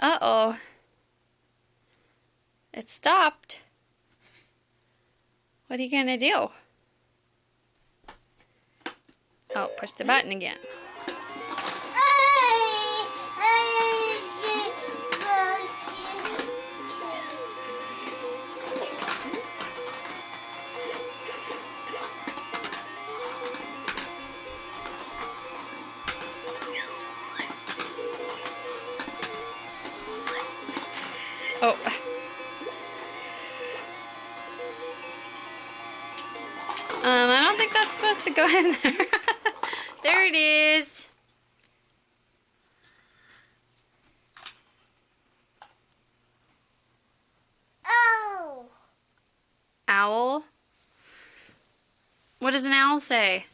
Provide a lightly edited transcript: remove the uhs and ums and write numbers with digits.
Uh-oh. It stopped. What are you gonna do? Oh, push the button again. Oh. I don't think that's supposed to go in there. There it is. Oh. Owl? What does an owl say?